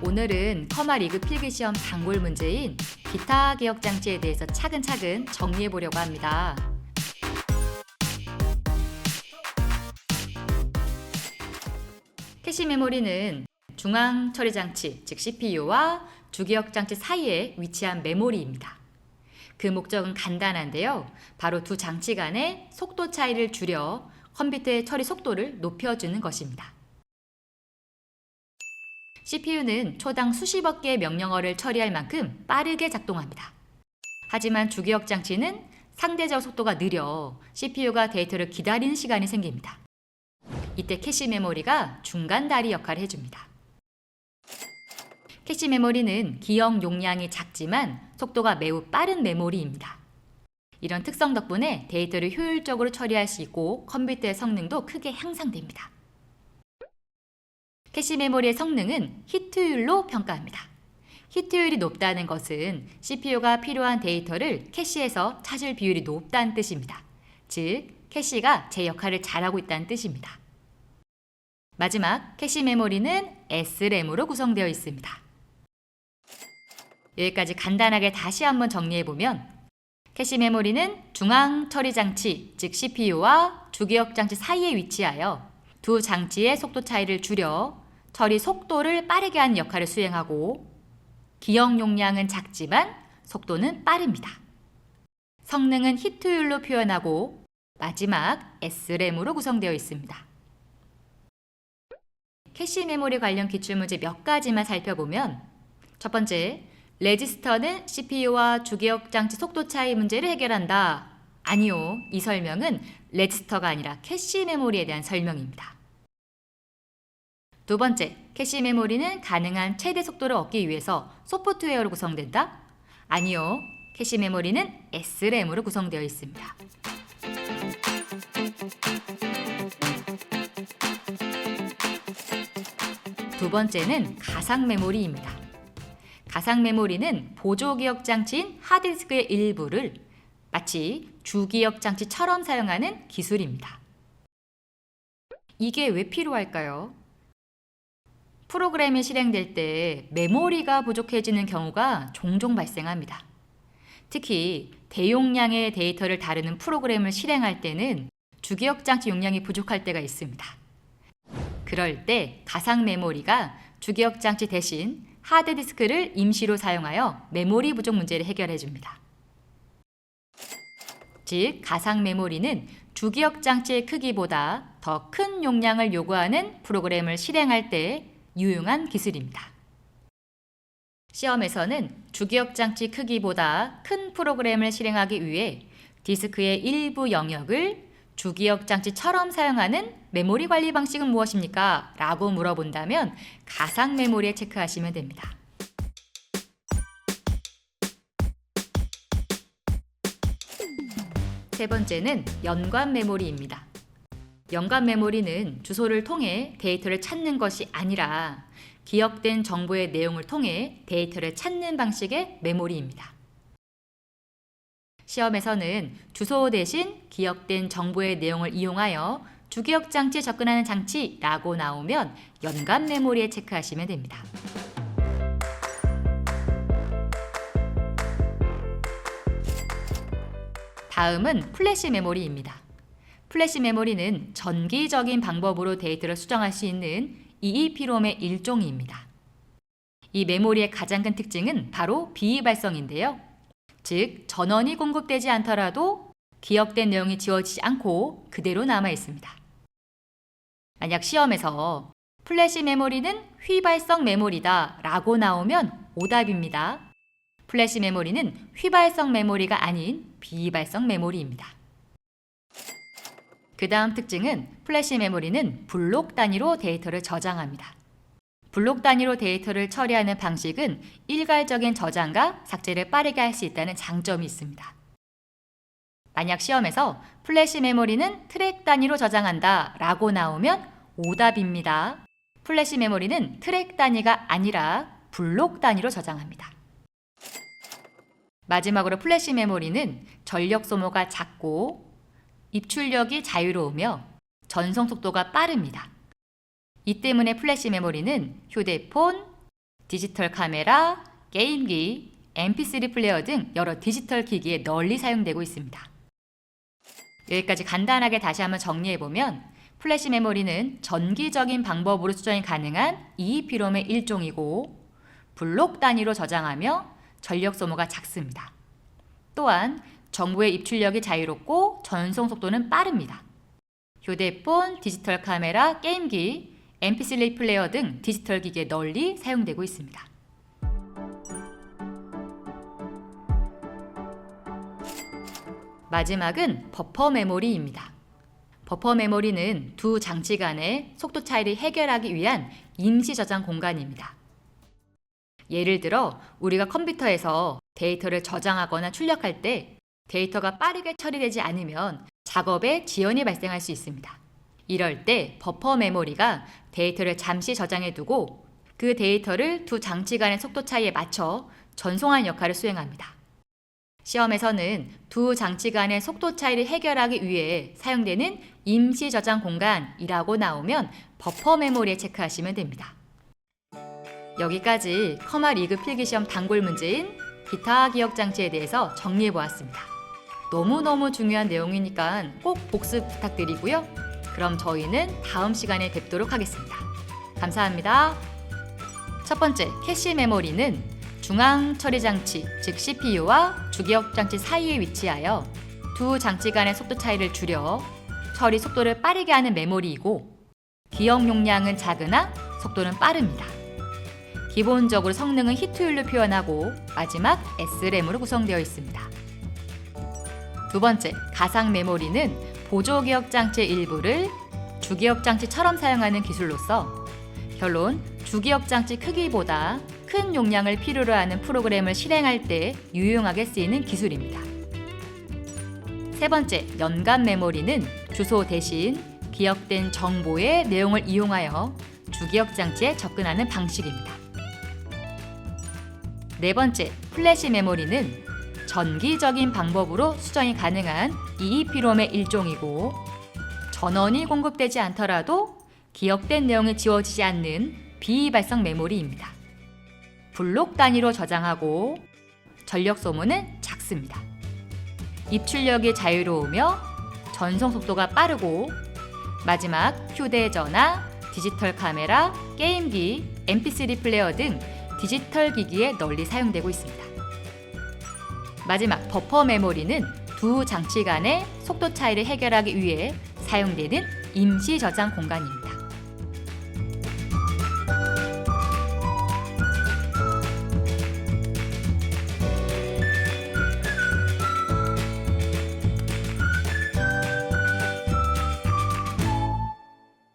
오늘은 커마 리그 필기시험 단골 문제인 기타 기억 장치에 대해서 차근차근 정리해 보려고 합니다. 캐시 메모리는 중앙 처리 장치, 즉 CPU와 주기억 장치 사이에 위치한 메모리입니다. 그 목적은 간단한데요. 바로 두 장치 간의 속도 차이를 줄여 컴퓨터의 처리 속도를 높여주는 것입니다. CPU는 초당 수십억 개의 명령어를 처리할 만큼 빠르게 작동합니다. 하지만 주기억 장치는 상대적 속도가 느려 CPU가 데이터를 기다리는 시간이 생깁니다. 이때 캐시 메모리가 중간 다리 역할을 해줍니다. 캐시 메모리는 기억 용량이 작지만 속도가 매우 빠른 메모리입니다. 이런 특성 덕분에 데이터를 효율적으로 처리할 수 있고 컴퓨터의 성능도 크게 향상됩니다. 캐시 메모리의 성능은 히트율로 평가합니다. 히트율이 높다는 것은 CPU가 필요한 데이터를 캐시에서 찾을 비율이 높다는 뜻입니다. 즉, 캐시가 제 역할을 잘하고 있다는 뜻입니다. 마지막, 캐시 메모리는 SRAM으로 구성되어 있습니다. 여기까지 간단하게 다시 한번 정리해보면 캐시 메모리는 중앙 처리 장치, 즉 CPU와 주기억 장치 사이에 위치하여 두 장치의 속도 차이를 줄여 처리 속도를 빠르게 하는 역할을 수행하고 기억 용량은 작지만 속도는 빠릅니다. 성능은 히트율로 표현하고 마지막 SRAM으로 구성되어 있습니다. 캐시 메모리 관련 기출문제 몇 가지만 살펴보면 첫 번째, 레지스터는 CPU와 주기억 장치 속도 차이 문제를 해결한다. 아니요, 이 설명은 레지스터가 아니라 캐시 메모리에 대한 설명입니다. 두 번째, 캐시 메모리는 가능한 최대 속도를 얻기 위해서 소프트웨어로 구성된다? 아니요, 캐시 메모리는 SRAM으로 구성되어 있습니다. 두 번째는 가상 메모리입니다. 가상 메모리는 보조 기억 장치인 하드디스크의 일부를 마치 주기억 장치처럼 사용하는 기술입니다. 이게 왜 필요할까요? 프로그램이 실행될 때 메모리가 부족해지는 경우가 종종 발생합니다. 특히 대용량의 데이터를 다루는 프로그램을 실행할 때는 주기억 장치 용량이 부족할 때가 있습니다. 그럴 때 가상 메모리가 주기억 장치 대신 하드디스크를 임시로 사용하여 메모리 부족 문제를 해결해 줍니다. 즉, 가상 메모리는 주기억 장치의 크기보다 더 큰 용량을 요구하는 프로그램을 실행할 때 유용한 기술입니다. 시험에서는 주기억 장치 크기보다 큰 프로그램을 실행하기 위해 디스크의 일부 영역을 주기억 장치처럼 사용하는 메모리 관리 방식은 무엇입니까? 라고 물어본다면 가상 메모리에 체크하시면 됩니다. 세 번째는 연관 메모리입니다. 연관 메모리는 주소를 통해 데이터를 찾는 것이 아니라 기억된 정보의 내용을 통해 데이터를 찾는 방식의 메모리입니다. 시험에서는 주소 대신 기억된 정보의 내용을 이용하여 주기억 장치에 접근하는 장치라고 나오면 연관 메모리에 체크하시면 됩니다. 다음은 플래시 메모리입니다. 플래시 메모리는 전기적인 방법으로 데이터를 수정할 수 있는 EEPROM의 일종입니다. 이 메모리의 가장 큰 특징은 바로 비발성인데요. 즉, 전원이 공급되지 않더라도 기억된 내용이 지워지지 않고 그대로 남아 있습니다. 만약 시험에서 플래시 메모리는 휘발성 메모리다 라고 나오면 오답입니다. 플래시 메모리는 휘발성 메모리가 아닌 비발성 메모리입니다. 그 다음 특징은 플래시 메모리는 블록 단위로 데이터를 저장합니다. 블록 단위로 데이터를 처리하는 방식은 일괄적인 저장과 삭제를 빠르게 할 수 있다는 장점이 있습니다. 만약 시험에서 플래시 메모리는 트랙 단위로 저장한다 라고 나오면 오답입니다. 플래시 메모리는 트랙 단위가 아니라 블록 단위로 저장합니다. 마지막으로 플래시 메모리는 전력 소모가 작고 입출력이 자유로우며 전송 속도가 빠릅니다. 이 때문에 플래시 메모리는 휴대폰, 디지털 카메라, 게임기, mp3 플레이어 등 여러 디지털 기기에 널리 사용되고 있습니다. 여기까지 간단하게 다시 한번 정리해보면 플래시 메모리는 전기적인 방법으로 수정이 가능한 EEPROM의 일종이고 블록 단위로 저장하며 전력 소모가 작습니다. 또한 정보의 입출력이 자유롭고 전송 속도는 빠릅니다. 휴대폰, 디지털 카메라, 게임기, mp3 플레이어 등 디지털 기기에 널리 사용되고 있습니다. 마지막은 버퍼 메모리입니다. 버퍼 메모리는 두 장치 간의 속도 차이를 해결하기 위한 임시 저장 공간입니다. 예를 들어 우리가 컴퓨터에서 데이터를 저장하거나 출력할 때 데이터가 빠르게 처리되지 않으면 작업에 지연이 발생할 수 있습니다. 이럴 때 버퍼 메모리가 데이터를 잠시 저장해 두고 그 데이터를 두 장치 간의 속도 차이에 맞춰 전송하는 역할을 수행합니다. 시험에서는 두 장치 간의 속도 차이를 해결하기 위해 사용되는 임시 저장 공간이라고 나오면 버퍼 메모리에 체크하시면 됩니다. 여기까지 커마 리그 필기시험 단골 문제인 기타 기억 장치에 대해서 정리해 보았습니다. 너무너무 중요한 내용이니까 꼭 복습 부탁드리고요. 그럼 저희는 다음 시간에 뵙도록 하겠습니다. 감사합니다. 첫 번째, 캐시 메모리는 중앙 처리 장치, 즉 CPU와 주기억 장치 사이에 위치하여 두 장치 간의 속도 차이를 줄여 처리 속도를 빠르게 하는 메모리이고 기억 용량은 작으나 속도는 빠릅니다. 기본적으로 성능은 히트율로 표현하고 마지막 SRAM으로 구성되어 있습니다. 두 번째, 가상 메모리는 보조 기억 장치의 일부를 주기억 장치처럼 사용하는 기술로서 결론, 주기억 장치 크기보다 큰 용량을 필요로 하는 프로그램을 실행할 때 유용하게 쓰이는 기술입니다. 세 번째, 연관 메모리는 주소 대신 기억된 정보의 내용을 이용하여 주기억 장치에 접근하는 방식입니다. 네 번째, 플래시 메모리는 전기적인 방법으로 수정이 가능한 EEPROM의 일종이고 전원이 공급되지 않더라도 기억된 내용이 지워지지 않는 비발성 메모리입니다. 블록 단위로 저장하고 전력 소모는 작습니다. 입출력이 자유로우며 전송 속도가 빠르고 마지막 휴대전화, 디지털 카메라, 게임기, mp3 플레이어 등 디지털 기기에 널리 사용되고 있습니다. 마지막 버퍼 메모리는 두 장치 간의 속도 차이를 해결하기 위해 사용되는 임시 저장 공간입니다.